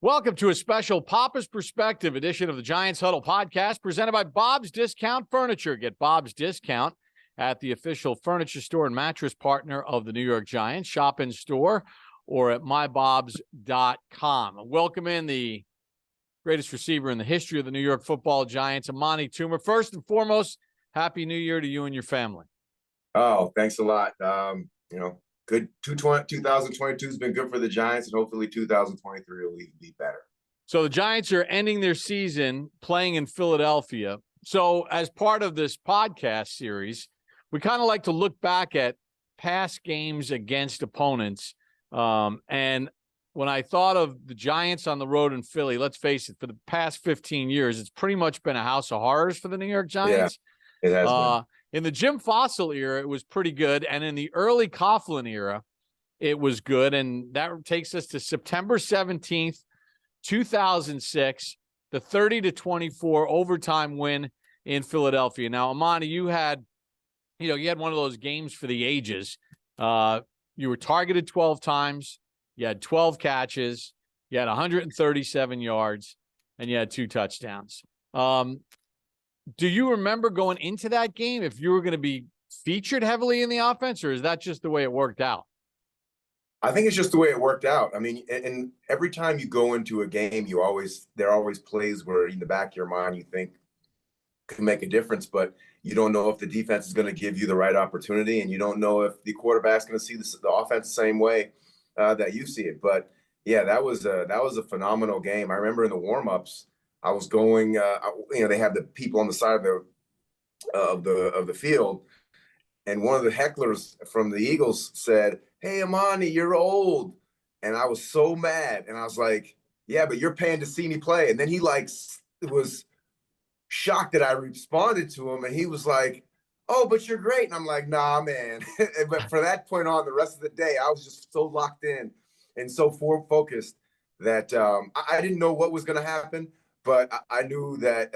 Welcome to a special Papa's Perspective edition of the Giants Huddle podcast presented by Bob's Discount Furniture. Get Bob's Discount at the official furniture store and mattress partner of the New York Giants. Shop in store or at mybobs.com. Welcome in the greatest receiver in the history of the New York Football Giants, Amani Toomer. First and foremost, Happy New Year to you and your family. Oh, thanks a lot. Good 2022 has been good for the Giants, and hopefully 2023 will even be better. So the Giants are ending their season playing in Philadelphia. So as part of this podcast series, we kind of like to look back at past games against opponents. And when I thought of the Giants on the road in Philly, let's face it, for the past 15 years, it's pretty much been a house of horrors for the New York Giants. Yeah, it has been. In the Jim Fossil era, it was pretty good. And in the early Coughlin era, it was good. And that takes us to September 17th, 2006, the 30-24 overtime win in Philadelphia. Now, Amani, you had one of those games for the ages. You were targeted 12 times. You had 12 catches. You had 137 yards, and you had 2 touchdowns. Do you remember going into that game if you were going to be featured heavily in the offense, or is that just the way it worked out? I think it's just the way it worked out. I mean, and every time you go into a game, there are always plays where in the back of your mind you think can make a difference, but you don't know if the defense is going to give you the right opportunity, and you don't know if the quarterback's going to see the offense the same way that you see it. But yeah, that was a phenomenal game. I remember in the warm-ups, I was going, they have the people on the side of the field, and one of the hecklers from the Eagles said, "Hey, Amani, you're old," and I was so mad, and I was like, "Yeah, but you're paying to see me play." And then he was shocked that I responded to him, and he was like, "Oh, but you're great," and I'm like, "Nah, man." But for that point on, the rest of the day, I was just so locked in and so focused that I didn't know what was going to happen. But I knew that,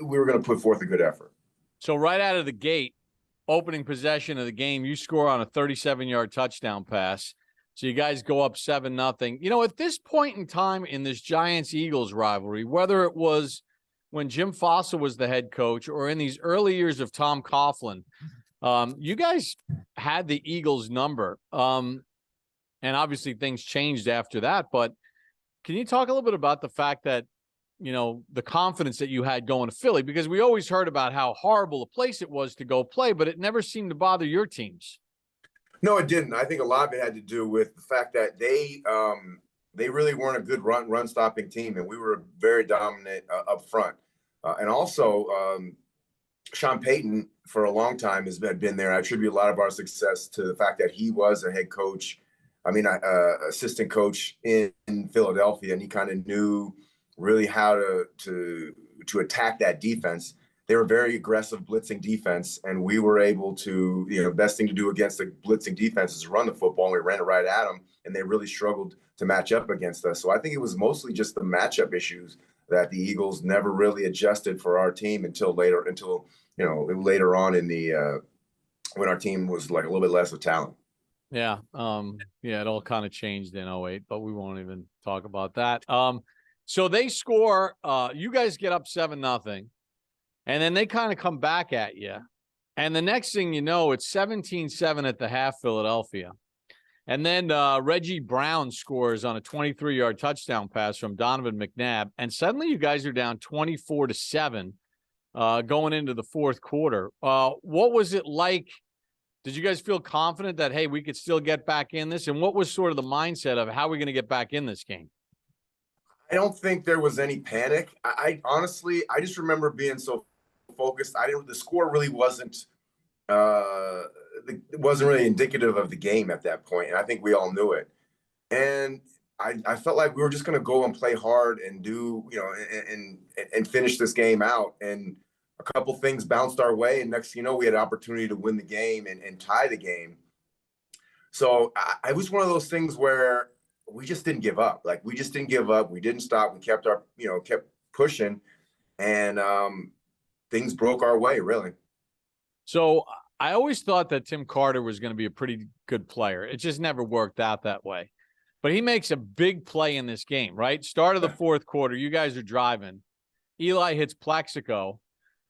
we were going to put forth a good effort. So right out of the gate, opening possession of the game, you score on a 37-yard touchdown pass. So you guys go up 7-0. At this point in time in this Giants-Eagles rivalry, whether it was when Jim Fossil was the head coach or in these early years of Tom Coughlin, you guys had the Eagles number. And obviously things changed after that, but can you talk a little bit about the fact that, the confidence that you had going to Philly? Because we always heard about how horrible a place it was to go play, but it never seemed to bother your teams. No, it didn't. I think a lot of it had to do with the fact that they really weren't a good run stopping team, and we were very dominant up front. And also, Sean Payton for a long time has been there. I attribute a lot of our success to the fact that he was a head coach. Assistant coach in Philadelphia, and he kind of knew really how to attack that defense. They were very aggressive blitzing defense, and we were able to, the best thing to do against the blitzing defense is run the football, and we ran it right at them, and they really struggled to match up against us. So I think it was mostly just the matchup issues that the Eagles never really adjusted for our team until later on in the when our team was like a little bit less of talent. Yeah. It all kind of changed in 2008, but we won't even talk about that. So they score, you guys get up 7-0, and then they kind of come back at you. And the next thing you know, it's 17-7 at the half, Philadelphia. And then Reggie Brown scores on a 23-yard touchdown pass from Donovan McNabb. And suddenly you guys are down 24-7 going into the fourth quarter. What was it like? Did you guys feel confident that, hey, we could still get back in this? And what was sort of the mindset of how we're going to get back in this game? I don't think there was any panic. I honestly just remember being so focused. The score really wasn't really indicative of the game at that point, and I think we all knew it. And I felt like we were just going to go and play hard and do, and finish this game out. And a couple things bounced our way, and next thing you know, we had an opportunity to win the game and tie the game. So I was one of those things where we just didn't give up. Like, we just didn't give up. We didn't stop. We kept pushing, and things broke our way, really. So I always thought that Tim Carter was going to be a pretty good player. It just never worked out that way. But he makes a big play in this game, right? Start of the fourth quarter, you guys are driving. Eli hits Plaxico.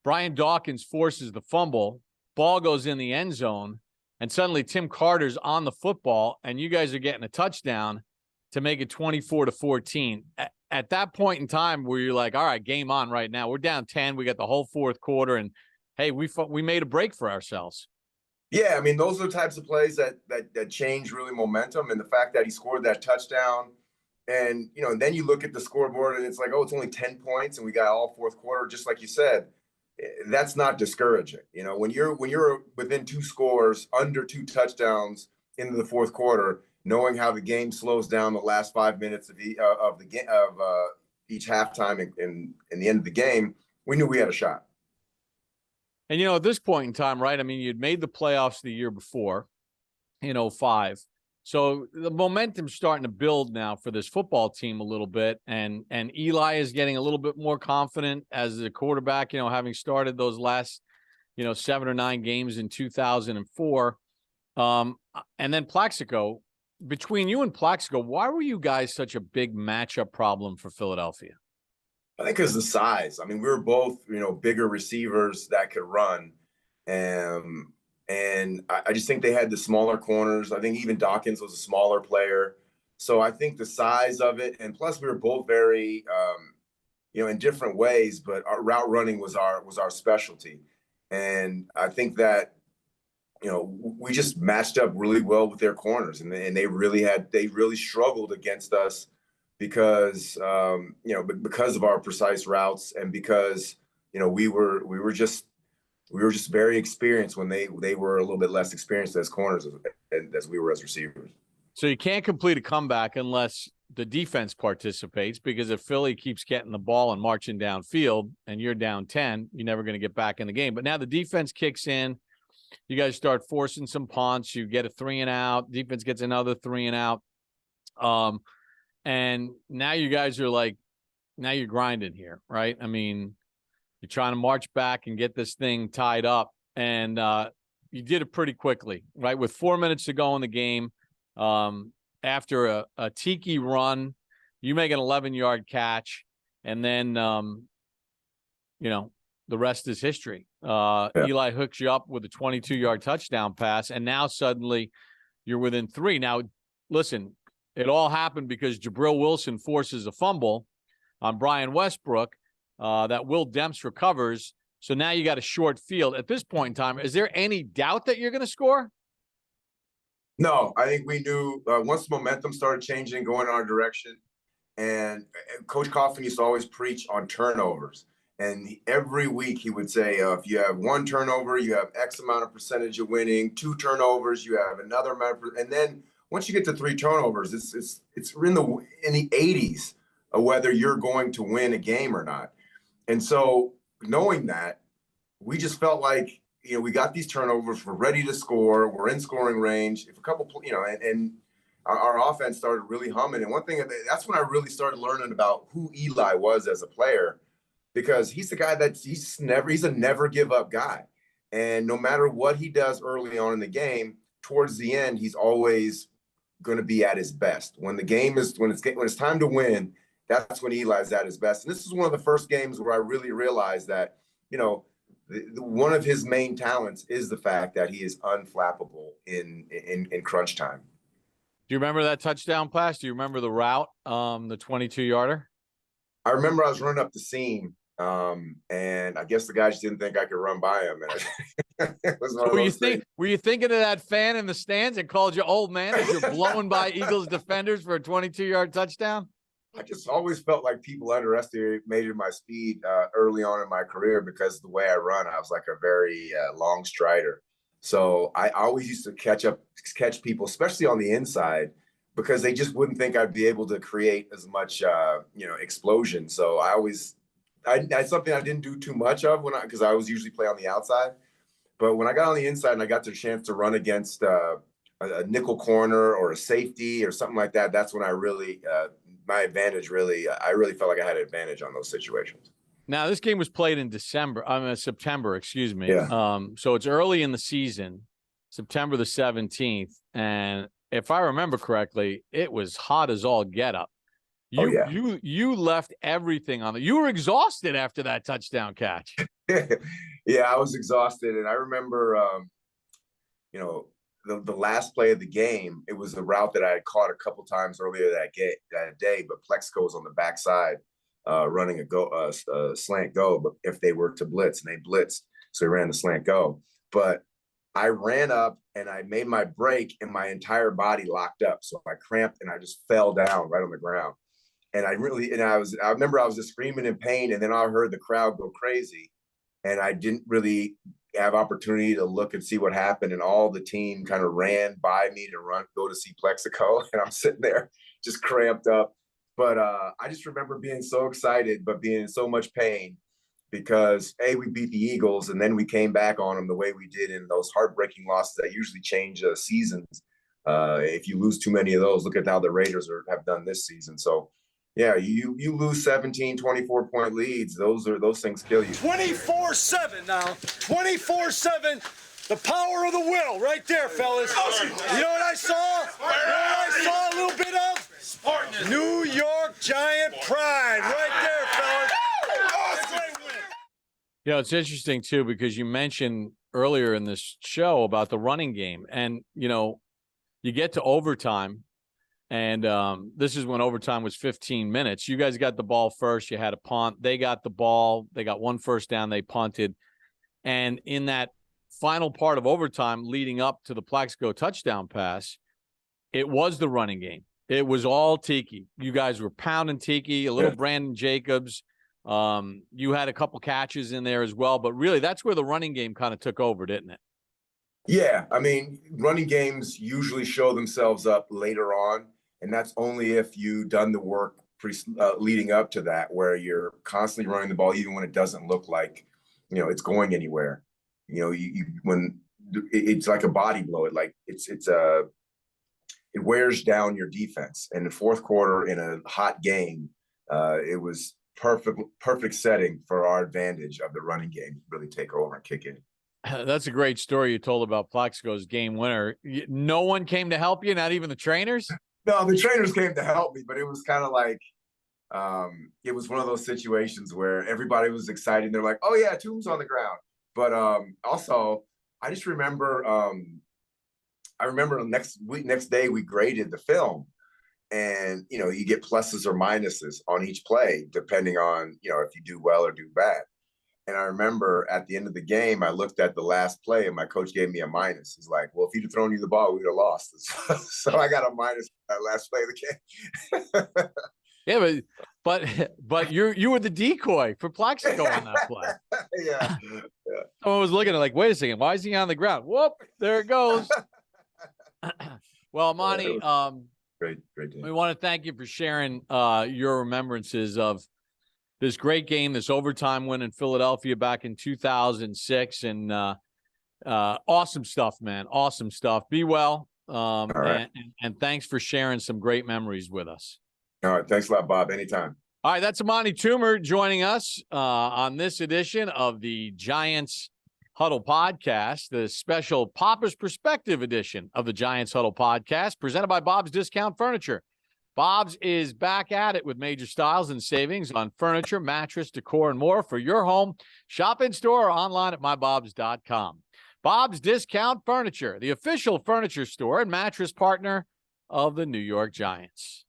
Brian Dawkins forces the fumble. Ball goes in the end zone. And suddenly Tim Carter's on the football, and you guys are getting a touchdown to make it 24-14. At that point in time where you're like, all right, game on right now. We're down 10. We got the whole fourth quarter, and, hey, we made a break for ourselves. Yeah, I mean, those are the types of plays that change really momentum, and the fact that he scored that touchdown. And, and then you look at the scoreboard, and it's like, oh, it's only 10 points, and we got all fourth quarter, just like you said. That's not discouraging. When you're within 2 scores, under 2 touchdowns into the fourth quarter, knowing how the game slows down the last 5 minutes of each halftime and the end of the game, we knew we had a shot. And, at this point in time, right, I mean, you'd made the playoffs the year before in 2005. So the momentum's starting to build now for this football team a little bit. And Eli is getting a little bit more confident as a quarterback, having started those last, 7 or 9 games in 2004. And then Plaxico, between you and Plaxico, why were you guys such a big matchup problem for Philadelphia? I think because the size. I mean, we were both, bigger receivers that could run. And I just think they had the smaller corners. I think even Dawkins was a smaller player. So I think the size of it, and plus we were both very, in different ways, but our route running was our specialty. And I think that, we just matched up really well with their corners, and they really struggled against us because, because of our precise routes and because, we were just very experienced when they were a little bit less experienced as corners as we were as receivers. So you can't complete a comeback unless the defense participates, because if Philly keeps getting the ball and marching downfield and you're down 10, you're never going to get back in the game. But now the defense kicks in. You guys start forcing some punts. You get a 3-and-out. Defense gets another 3-and-out. And now you guys are like, now you're grinding here, right? I mean, you're trying to march back and get this thing tied up, and you did it pretty quickly, right? With 4 minutes to go in the game, after a tiki run, you make an 11-yard catch, and then, the rest is history. Eli hooks you up with a 22-yard touchdown pass, and now suddenly you're within 3. Now, listen, it all happened because Jabril Wilson forces a fumble on Brian Westbrook, that Will Demps recovers. So now you got a short field. At this point in time, is there any doubt that you're going to score? No, I think we knew once the momentum started changing, going in our direction. And Coach Coughlin used to always preach on turnovers. And every week he would say, if you have 1 turnover, you have X amount of percentage of winning. 2 turnovers, you have another amount. And then once you get to 3 turnovers, it's in the 80s of whether you're going to win a game or not. And so knowing that, we just felt like, we got these turnovers, we're ready to score, we're in scoring range. If a couple, and our offense started really humming. And one thing, that's when I really started learning about who Eli was as a player, because he's the guy he's a never give up guy. And no matter what he does early on in the game, towards the end, he's always going to be at his best. When it's time to win, that's when Eli's at his best. And this is one of the first games where I really realized that, one of his main talents is the fact that he is unflappable in crunch time. Do you remember that touchdown pass? Do you remember the route, the 22-yarder? I remember I was running up the seam, and I guess the guy just didn't think I could run by him. And it was one of those things. Were you thinking of that fan in the stands that called you old man as you're blowing by Eagles defenders for a 22-yard touchdown? I just always felt like people underestimated my speed early on in my career because of the way I run. I was like a very long strider. So I always used to catch people, especially on the inside, because they just wouldn't think I'd be able to create as much, explosion. So that's something I didn't do too much of because I was usually play on the outside. But when I got on the inside and I got the chance to run against a nickel corner or a safety or something like that, that's when I really, my advantage I really felt like I had an advantage on those situations. Now, this game was played in September, excuse me. Yeah. So it's early in the season, September the 17th, and if I remember correctly, it was hot as all get up. Oh, You yeah. you left everything on the. You were exhausted after that touchdown catch. Yeah, I was exhausted, and I remember, you know, the last play of the game. It was the route that I had caught a couple times earlier that day, but Plexico was on the backside, running a slant go. But if they were to blitz, and they blitzed, so they ran the slant go. But I ran up and I made my break, and my entire body locked up, so I cramped and I just fell down right on the ground. And I remember I was just screaming in pain, and then I heard the crowd go crazy, and I didn't really have opportunity to look and see what happened. And all the team kind of ran by me to go to see Plexico, and I'm sitting there just cramped up. But I just remember being so excited, but being in so much pain because we beat the Eagles, and then we came back on them the way we did in those heartbreaking losses that usually change seasons. If you lose too many of those, look at how the Raiders have done this season. So yeah, you lose 17, 24-point leads. Those things kill you. 24/7 now. 24/7. The power of the will right there, fellas. You know what I saw? A little bit of New York Giant pride right there, fellas. You know, it's interesting too, because you mentioned earlier in this show about the running game, and you get to overtime. And this is when overtime was 15 minutes. You guys got the ball first. You had a punt. They got the ball. They got one first down. They punted. And in that final part of overtime leading up to the Plaxico touchdown pass, it was the running game. It was all Tiki. You guys were pounding Tiki, a little Brandon Jacobs. You had a couple catches in there as well. But really, that's where the running game kind of took over, didn't it? Yeah. I mean, running games usually show themselves up later on. And that's only if you've done the work leading up to that, where you're constantly running the ball, even when it doesn't look like, it's going anywhere. When it's like a body blow, it wears down your defense. And the fourth quarter in a hot game, it was perfect setting for our advantage of the running game to really take over and kick in. That's a great story you told about Plaxico's game winner. No one came to help you, not even the trainers? No, the trainers came to help me, but it was kind of like, it was one of those situations where everybody was excited. They're like, "Oh yeah, Toomer's on the ground." But also, I just remember, the next day we graded the film, and you get pluses or minuses on each play depending on if you do well or do bad. And I remember at the end of the game, I looked at the last play, and my coach gave me a minus. He's like, "Well, if he'd have thrown you the ball, we'd have lost." So I got a minus for that last play of the game. Yeah, but you were the decoy for Plaxico on that play. Yeah. Someone was looking at like, wait a second, why is he on the ground? Whoop, there it goes. Well, Amani, great day. We want to thank you for sharing your remembrances of this great game, this overtime win in Philadelphia back in 2006. And awesome stuff, man. Awesome stuff. Be well. Right. And thanks for sharing some great memories with us. All right. Thanks a lot, Bob. Anytime. All right. That's Amani Toomer joining us on this edition of the Giants Huddle Podcast, the special Papa's Perspective edition of the Giants Huddle Podcast, presented by Bob's Discount Furniture. Bob's is back at it with major styles and savings on furniture, mattress, decor, and more for your home. Shop in store or online at mybobs.com. Bob's Discount Furniture, the official furniture store and mattress partner of the New York Giants.